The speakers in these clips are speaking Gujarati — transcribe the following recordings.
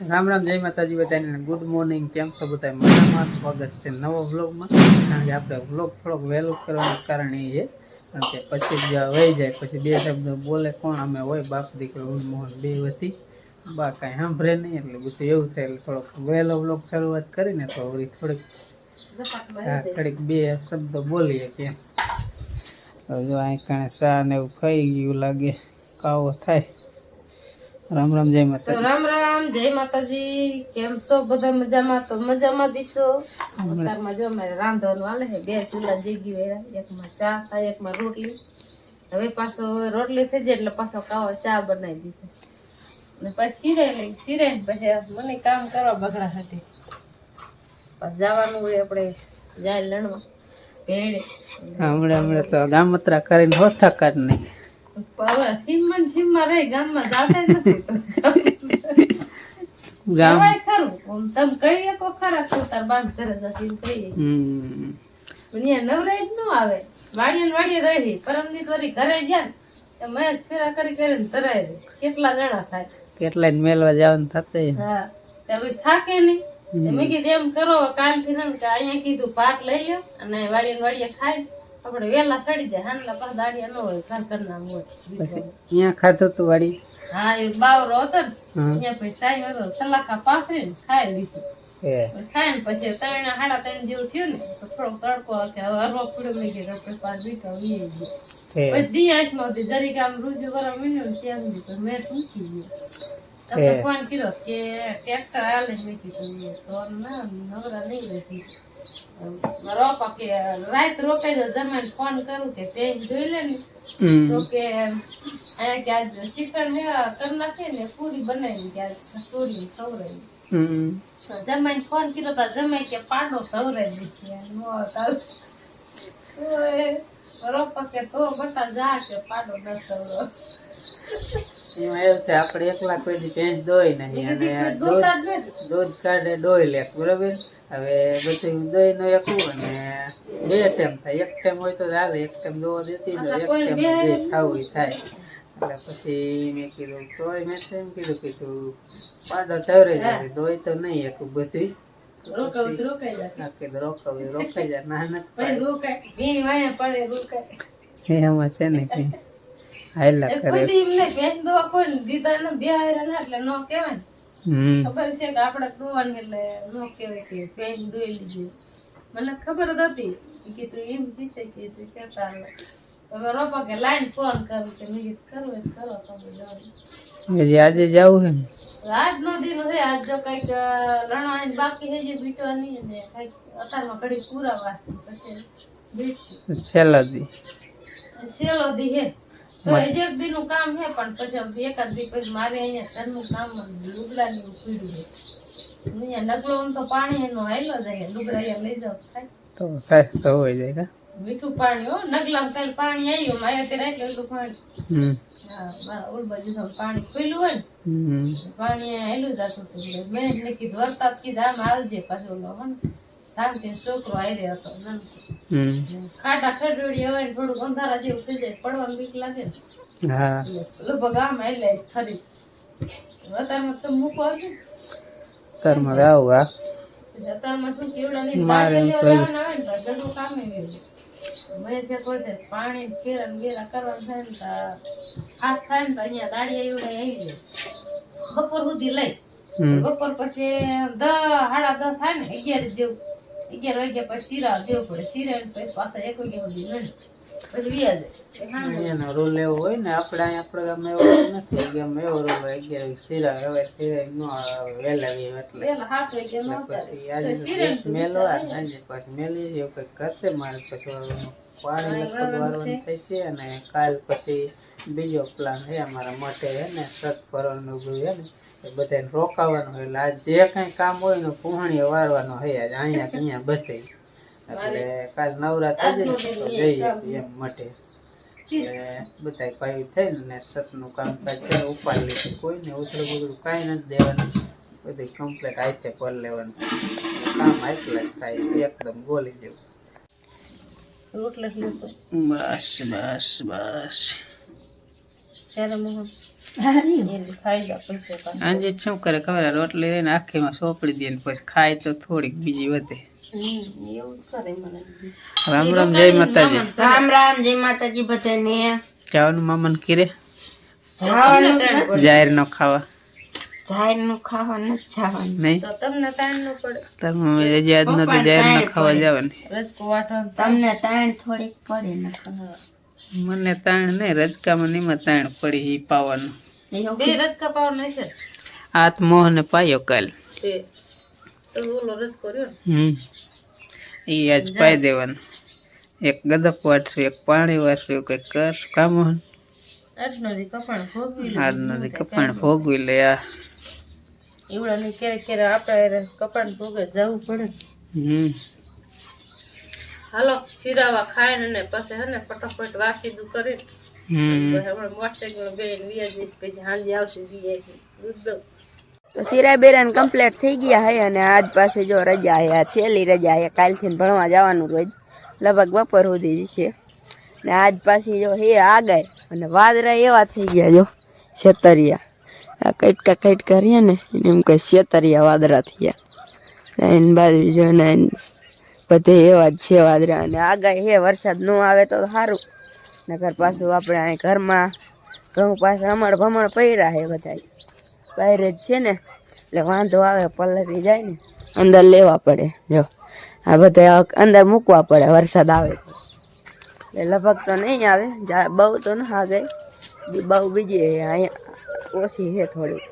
રામ રામ, જય માતાજી બધાને. Good morning. કેમ છો બધા? મજામાં? સ્વાગત છે નવો વ્લોગમાં. કારણ કે આપણે વ્લોગ થોડોક વહેલું કરવાનું કારણ એ છે કારણ કે પછી વહી જાય પછી બે શબ્દ બોલે કોણ, અમે હોય બાપ દીકરો મોહન બે વધી બા કાંઈ સાંભળે નહીં, એટલે બધું એવું થાય. એટલે થોડોક વહેલો વ્લોગ શરૂઆત કરીને તો થોડીક બે શબ્દો બોલીએ કેમ. જો અહીં કાણે ચા ને એવું ખાઈ ગયું લાગે, કાવો થાય. રામ રામ, જય માતાજી. રામ રામ, જય માતાજી. કેમ છો બધા? મજામાં? તો મજામાં દીશો. અત્યારમાં જો અમારે રાંધવાનું હાલે છે. બે ચૂલા જઈ ગયું, એકમાં ચા થાય, એકમાં રોટલી. હવે પાછો રોટલી થઈ જાય એટલે પાછો કાવો ચા બનાવી દીધો ને પછી સિરાય પછી મને કામ કરવા બગડા સાથે પછી જવાનું હોય આપણે જાય લણવા ભેડે. હમણાં તો ગામત્રા કરીને હોતા કાઢ નહીં. સીમમાં રહી ગામમાં જાતા નથી ગામ ખરું તમે કઈ શકો ખરા તાર બાંધ કરે જતી કહીએ નવરાઈ જ ન આવે. વાડીએ રહી પરમની વળી ઘરે ગયા ને મેં ફેરા કરીને તરાય દે. કેટલા જણા થાય, કેટલા મેલવા જવાનું થશે. હા હવે થાકે નહીં. મેં કીધું એમ કરો કાલથી ને કે અહીંયા કીધું પાક લઈ લો અને વાડીએ ખાઈ આપણે વેલા સડી જાય. હાંડલા પાછા દાડિયા ન હોય ઘર કરના હોય. અહીંયા ખાધું તું વાડી? હા, એ બાવરો હતો ને અહીંયા પછી સાઈ હતો સલાખા પાથરી ને ખાઈ લીધું. ખાય ને પછી 3:30 જેવું થયું ને તો થોડોક તડકો કે હરવા પડ્યો. મેં કીધું આપણે પાછ બીટા વીએ ગયો પછી દી આંખમાં હતી જરીક આમ રૂજુ કરવા મીન્યું ને ત્યાં સુધી તો મેં મૂકી ગયો. તમને ફોન કર્યો કે ટ્રેક્ટર હાલે. મેં કીધું તો ના નવરા નહીં રહેતી રોપા કે રાત રોકાઈ દો જમાઈને ફોન કરું કે પેન જોઈ લે ને તો કે અહીંયા કે આજ ચિકન કરી નાખે ને પૂરી બનાવી કે પૂરી ખવડાવી. જમાઈને ફોન કર્યો તો જમાઈ કે પાડો ખવડાવી દીધી. રોપા કે તો બટા જા કે પાડો ન ખવડાવ. એમાં એવું છે આપણે એકલા કોઈ દી ભેંસ દોઈ નહીં અને દૂધ કાઢે દોઈ લે બરોબર. હવે બધું દોઈ નો એકવું અને બે ટાઈમ થાય. એક ટાઈમ હોય તો ચાલે, એક ટાઈમ દોવા દેતી ને એક ટાઈમ જે ખાવું થાય. એટલે પછી મેં કીધું તોય મેં તો એમ કીધું પાડો તવરે જાય દોઈ તો નહીં એકું બધું રોકાઈ જાય ના એમાં છે ને કઈ હાયલા કરે ખબર છે કે આપડે દોવાની એટલે નો કહેવાય કે પેન દોઈ લીધી. મને ખબર જ હતી કે તું એમ પીસે કે કેતા હવે રોપા કે લાઈન ફોન કરું કે મેં કીધું કરો તમે જાવ. આજે જવું હે ને આજ નો દિન છે. આજ જો કઈક લણવાની બાકી છે જે બીટવાની ને કઈક અત્યારમાં ઘડી પૂરા વાસી પછી બીટશું. છેલ્લો દી હે તો એક દી નું કામ છે પણ પછી એકાદ દી પછી મારે અહીંયા ઘરનું કામ લુગડાની પીડ્યું છે. અહીંયા નગલો તો પાણી એનો હાયલો જાય લુગડા અહીંયા લઈ જાવ થાય તો સાસ તો હોય જાય મીઠું પાણી હો નગલામાં કાલ પાણી આવ્યું માયા તે રાખે એટલું પાણી. હા ઓલ બાજુ પાણી ખુલ્લું હોય ને પાણી હેલું જતું હતું. મેં એટલે કીધું વરસાદ કીધું આમ આવજે પાછો શાંતિ છોકરો આવી હતો ખાટા ખડોડી હોય ને થોડુંક અંધારા જેવું થઈ જાય પડવાનું બીક લાગે ને લગભગ આમ એટલે ખરી અત્યારમાં તો મૂકો આવશે અત્યારમાં શું કેવડા નહીં લેવાના આવે ને બધું કામે મેં છે પડે પાણી ફેરા ગેરા કરવાનું થાય ને હાથ થાય ને તો અહીંયા દાડિયા એવડે આવી જાય બપોર સુધી લઈ. બપોર પછી 10:30 થાય ને 11 જેવું 11 વાગ્યા પછી શીરા દેવું પડે. શીરા પછી પાછા 1 વાગ્યા સુધી લઈ પછી વ્યાજ એનો રોલ એવો હોય ને આપણે આપણે ગામ એવો નથી. ગામ એવો રોલ હોય 11 શીરા હવે શીરા નો વેલા એટલે વેલા 7 વાગ્યા મેલવા પછી મેલી જેવું કંઈક કરશે મારે પછી પાણી લગભગ વારવાનું થાય છે. અને કાલ પછી બીજો પ્લાન છે અમારા માટે હે ને સત ભરવાનું હે ને એ બધાને રોકાવાનું. એટલે આજ જે કઈ કામ હોય ને પૂહણીએ વારવાનો હે આજ અહીંયા બધે. એટલે કાલ નવરા થઈ જાય તો જઈએ એમ માટે બધા ભાઈ થઈને સતનું કામકાજ છે ઉપાડી લીધું. કોઈને ઉતરું બધું કાંઈ નથી દેવાનું, બધું કમ્પ્લીટ હાથે પર લેવાનું. કામ આટલા જ થાય એકદમ બોલી જેવું. રોટલા બસ બસ બસ ત્યારે મોહન એટલે ખાઈ જા પૈસા પાછા. આજે શું કરે ખબર હે? રોટલી લઈને આખીમાં સોપડી દે ને પછી ખાય તો થોડીક બીજી વધે. એવું જ કરે મને. રામ રામ, જય માતાજી. રામ રામ, જય માતાજી બધાને. જવાનું મામાને કીરે જવાનું જાહેર ન ખાવા જાહેરનું ખાવાનું જ જવાનું. નહીં તો તમને તાણ ન પડે. તમે હજી આજ નથી જાહેર ન ખાવા જવાની. રજકો વાટવાનું. તમને તાણ થોડીક પડે ને. મને તાણ નહીં, રજકામાં નીમાં તાણ પડી ઈ પાવાનું. બે રજકા પાવાના છે. આત મોહને પાયો કાલ. તે તો ઓલો રજકો રહ્યો ને. ઈ આજ પાઈ દેવાનું. એક ગદપ વાટશું, એક પાણી વાટશું, એવું કંઈક કરશું કામ. આજનો દી કપાણ ભોગવી લે. આજ નથી કપાણ ભોગવી લે. આ એવડાની ક્યારે આપણે કપાણ ભોગે જવું પડે. હાલો શીરાવા ખાઈને ને પછી હે ને ફટાફટ વાસીદું કરીને હમણાં મોટરસાઇકલ બેન વ્યાજી પછી હાંજે આવશે બીજા દૂધ દઉં. તો સિરા બેરાન કમ્પ્લીટ થઈ ગયા હે અને આજ પાસે જો રજા હે, આ છેલ્લી રજા હે. કાલથી ભણવા જવાનું રોજ લગભગ બપોર સુધી છે ને આજ પાછી જો હે આ ગઈ અને વાદળા એવા થઈ ગયા જો છેતરિયા. આ કટકા કટકા રહ્યા ને એમ કઈ છેતરિયા વાદળા થયા એની બાજુ જો ને બધે એવા જ છે વાદળા. અને આગાહી હે વરસાદ ન આવે તો સારું, નકર પાછું આપણે અહીં ઘરમાં ઘઉં પાસે હમણ ભમણ પડ્યા છે બધા બહાર જ છે ને એટલે વાંધો આવે, પલળી જાય ને અંદર લેવા પડે. જો આ બધા અંદર મૂકવા પડે વરસાદ આવે તો. એટલે લગભગ તો નહીં આવે, બહુ તો ના આવે, બહુ બીજી અહીંયા ઓછી છે થોડી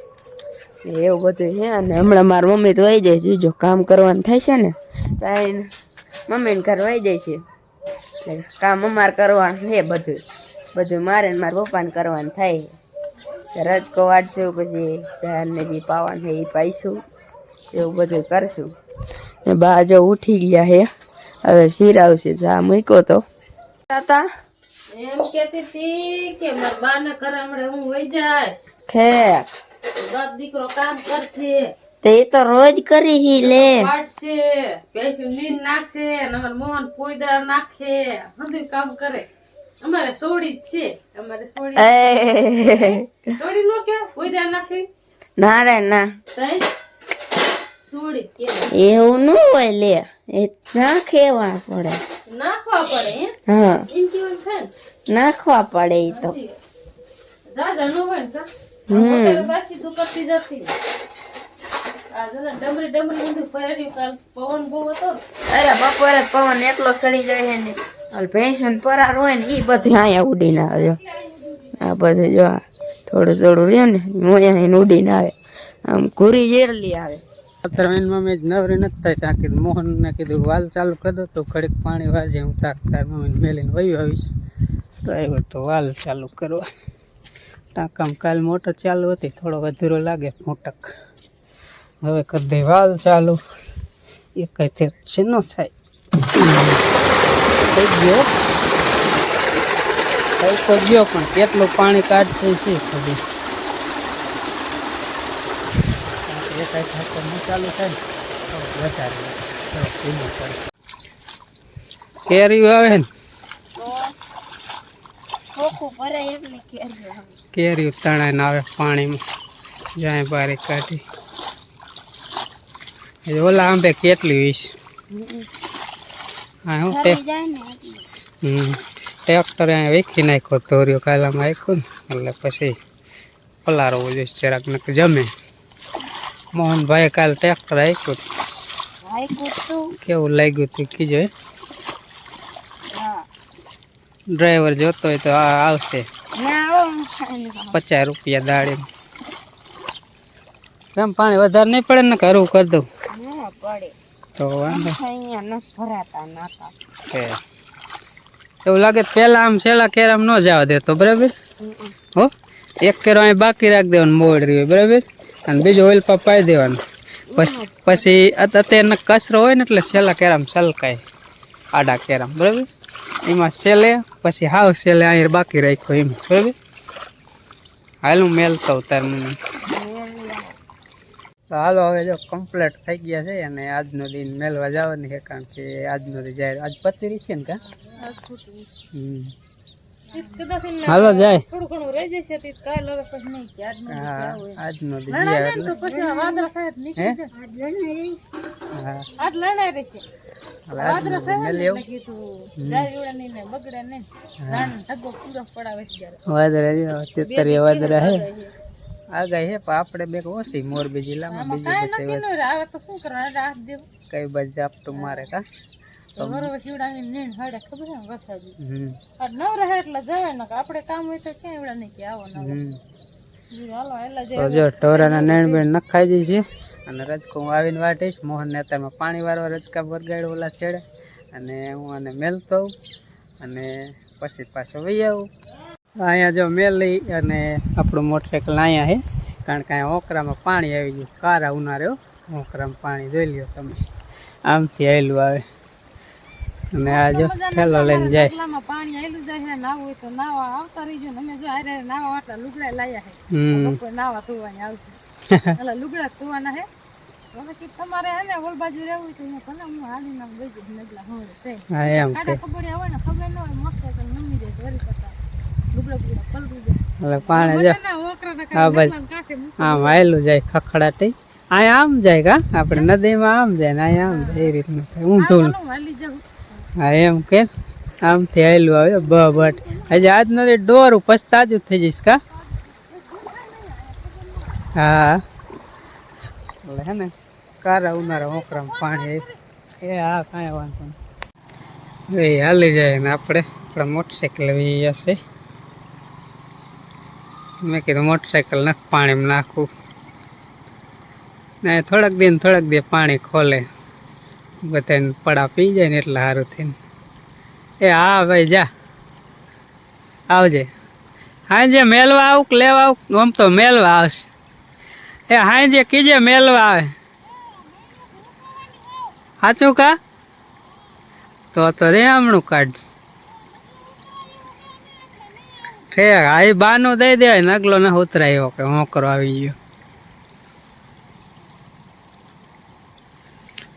એવું બધું છે. અને હમણાં મારી મમ્મી તો વહી જાય, જો કામ કરવાનું થાય છે ને તો મમ્મીને ઘર વહી જાય છે એટલે કામ અમારે કરવાનું છે બધું મારે ને મારા પપ્પાને કરવાનું થાય. રજકો વાટશું પછી જાહેરને જે પાવાનું છે એ પાઈશું, એવું બધું કરશું. ને બા જો ઉઠી ગયા હે, હવે શીરાવશે. જા મૂક્યો તો તાતા એમ કેતી હતી કે મારા બાના ઘરે હમણાં હું વહી જાઈશ, ખેક બાપ દીકરો કામ કરશે, તે તો રોજ કરી હી લે વાટશે, પેશું નીંદ નાખશે, અને અમારે મોહન પોઈદા નાખે, બધું કામ કરે. અમારે સોડી જ છે, અમારે સોડી સોડી નો કે પોઈદા નાખે ના રે ના તઈ સોડી જ કે એવું ન હોય લે, એ નાખેવા પડે, નાખવા પડે હે. હા એમ કેવું થાય ને નાખવા પડે એ તો. દાદા નો હોય ને કા બાસી તું કરતી જતી. આ જરા ડમરી ડમરી ઊંધું ફેર્યું કાલ પવન બહુ હતો. અરે બપોરે પવન એટલો સડી જાય ને, ભેંસન પરાર હોય ને એ બધું અહીંયા ઉડીને આવે. આ બધું જો થોડું થોડું રહ્યો ને મોયા ઉડીને આવે, આમ ઘૂરી જેરલી આવે. અત્યારે એની મમ્મી જ નવરી નથી થાય ત્યાં કીધું મોહનને કીધું વાલ ચાલુ કરી દો તો ઘડીક પાણી વાળજે, હું તાર મમ્મીને મેલીને વયું આવીશ. તો આવ્યો તો વાલ ચાલુ કરવા. ટાંકામાં કાલ મોટર ચાલુ હતી, થોડો અધૂરો લાગે મોટક. હવે કરી દે વાલ ચાલુ, એ કઈ છે ન થાય. થઈ ગયો થઈ તો ગયો, પણ કેટલું પાણી કાઢશે છે ખબર. ચાલુ થાય ને વધારે કેરી આવે ને, કેરી તણાઈને આવે પાણીમાં, જાય બારે કાઢી. ઓલા આંબે કેટલી વીસ. હા હું ટ્રેક્ટર અહીંયા વેખી નાખ્યો તોર્યો કાલામાં આખ્યું ને, એટલે પછી પલારવું જોઈએ જરાક ને જમે. મોહનભાઈ કાલ ટ્રેક્ટર આપ્યું, કેવું લાગ્યું તું કીજો. ડ્રાઈવર જોતો હોય તો આવશે 50 રૂપિયા દાડે. કેમ પાણી વધારે નહીં પડે ને, કરવું કરી દઉં તો વાંધો. એવું લાગે પેલા આમ છેલ્લા કેરામ ન જવા દેતો, બરાબર હો. એક કેરો અહીં બાકી રાખી દેવાનું મોડ રહ્યો, બરાબર, અને બીજો ઓઇલ પંપ પાઈ દેવાનું. પછી અત્યારે કચરો હોય ને એટલે છેલ્લા કેરામ સલકાય, આડા કેરામ, બરાબર. એમાં છેલ્લે પછી હાવ છેલ્લે અહીં બાકી રાખ્યો એમ, બરાબર. હાલ હું મેલતો તાર મને. તો હાલો હવે જો કમ્પ્લીટ થઈ ગયા છે, અને આજનો દિન મેલવા જવાની છે, કારણ કે આજનો દી જાય આજ પતરી છે ને કા. કદાચ એને હાલો જાય. થોડું ઘણું રહી જશે તો કાલ હવે પછી નહીં કે આજનો દી હા, આવું એમ. આજનો દી લણાઈ આવે જાય ને તો પછી આ વાદળા થાય તો નીકળી જાય. હા, આજ લણાઈ રહેશે. હવે વાદળા થાય ને મેલી એટલે કીધું જાય એવડા નહીં ને બગડે નહીં. દાણ ઢગો પૂરો પડાવે છે જ્યારે. વાદળા તેતરીએ વાદળા હે આગાહી છે. આગાહી હે પણ આપણે બે ઓછી મોરબી જિલ્લામાં આમાં બીજું કાંઈ બધે નક્કી ન રહે. આવે તો શું કરવાનું? એટલે હાથ દેવું. કઈ બાજુ જાપતું મારે કા વરોવે શિવડાની નીણ હાડે ખબર છે ને વરસાદી. હમ આ નવ રહે એટલે જવાય ને આપણે કામ હોય તો ક્યાં એવડા નહીં કે આવો ન આવો. હમ બીજું હાલો એટલે તો જો ઢોરાના નેણ બેણ નખાઈ જાય છે અને રજકો હું આવીને વાટીશ. મોહન ને અત્યારમાં પાણી વાળવા રજકા બરગાડ્યો ઓલા છેડે અને હું આને મેલતો આવું અને પછી પાછો વહી આવું. અહીંયા જો મેલી અને આપણું મોટરસાઇકલ અહીંયા છે કારણ કે અહીંયા ઓકરામાં પાણી આવી ગયું. કારા ઉનાળે ઓકરામાં પાણી જોઈ લ્યો તમે, આમથી આવેલું આવે અને આ જો ઠેલો લઈને જાય. ડગલામાં પાણી આયલું જાય છે. નાવું હોય તો નાવા આવતા રહીજો ને. અમે જો હારે નાવા વાટલા લુગડા લાયા છે. હમ બપોર નાવા ધોવાની આવશે. એટલે લુગડા ધોવાના છે. હવે કે તમારે હે ને ઓલ બાજુ રહેવું હોય તો હું ભલે હું હાલી નામ લઈ જઈશ નગલા હોડે તે. હા એમ કે કાડા ખબર હોય ને ખબર ન હોય મસ્ત તો નમી જાય વરી કરતા. લુગડા બુગડા પલળી જાય. એટલે પાણી જો ના ઓકરાના હા બસ કાંઠે કાંઠે મૂકી આમ આવેલું જાય ખખડાટી. અહીંયા આમ જાય કા આપણે નદીમાં આમ જાય ને અહીંયા આમ જાય એ રીતનું થાય ઊંધું. હાલો હાલી જાઉં. હા એમ કે આમથી આવેલું આવે બટ હજી આજનો ડોર પછી તાજું થઈ જઈશ કા. હા એટલે હે ને કારા ઉનાળા ઓકરામાં પાણી એ હા કાંઈ વાંધો નહીં. એ હાલી જાય ને આપણે આપણા મોટરસાઇકલ આવી જશે. મેં કીધું મોટરસાઇકલ નથી પાણીમાં નાખવું ને થોડાક દી પાણી ખોલે બધાને પડા પી જાય ને એટલે સારું થઈને. એ હા ભાઈ જા આવજે. હાંજે મેલવા આવું કે લેવા આવું? આમ તો મેલવા આવશે. એ હાંજે કીજે મેલવા આવે. સાચું કા? તો રે હમણું કાઢજે. ઠેક આ બાનું દઈ દેવાય નગલો ન ઉતરાયો કે હોકરો આવી ગયો.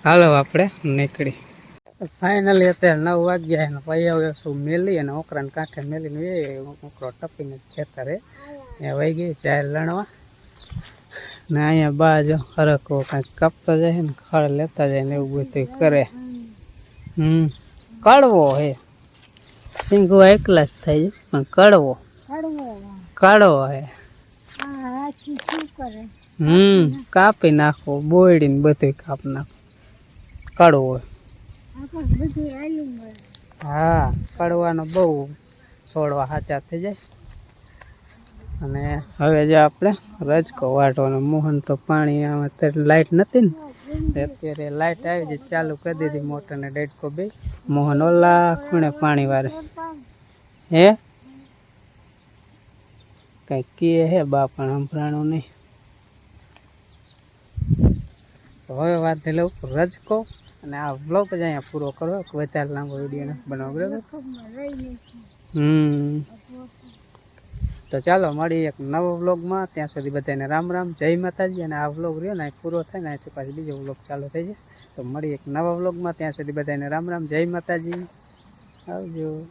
હાલો આપણે નીકળી. ફાઇનલી અત્યારે 9 વાગ્યા ને પછી હવે શું મેલી અને ઓકરાને કાંઠે મેલીને એ ઓકરો ટપીને ખેતર હે ત્યાં વહી ગઈ ચાર લણવા ને અહીંયા બાજુ હરકો કાંઈક કાપતો જાય ને ખડ લેતા જાય ને એવું બધું કરે. કડવો હે સિંગુ એકલા જ થાય છે પણ કડવો હે. કાપી નાખો બોયડીને બધું કાપી નાખો. કડવો હા કડવાનો બહુ છોડવા સાચા થઈ જાય. અને હવે જે આપણે રજકો વાટવાનો. મોહન તો પાણી આમાં અત્યારે લાઇટ નથી ને અત્યારે લાઇટ આવી જાય ચાલુ કરી દીધી મોટર ને ડેડકો બે. મોહન ઓલા ખૂણે પાણી વારે હે કઈ કીએ હે બા પણ સંભળાણું નહીં. હવે વાત લઉં રજકો અને આ વ્લોગ જ અહીંયા પૂરો કરો. વધારે લાંબો વિડીયો નથી બનાવો બરાબર. તો ચાલો મળીએ એક નવો વ્લોગમાં. ત્યાં સુધી બધાને રામ રામ જય માતાજી. અને આ વ્લોગ રહ્યો ને પૂરો થાય ને અહીંથી પાછી બીજો વ્લોગ ચાલુ થઈ જાય. તો મળીએ એક નવા વ્લોગમાં. ત્યાં સુધી બધાને રામ રામ જય માતાજી. આવજો.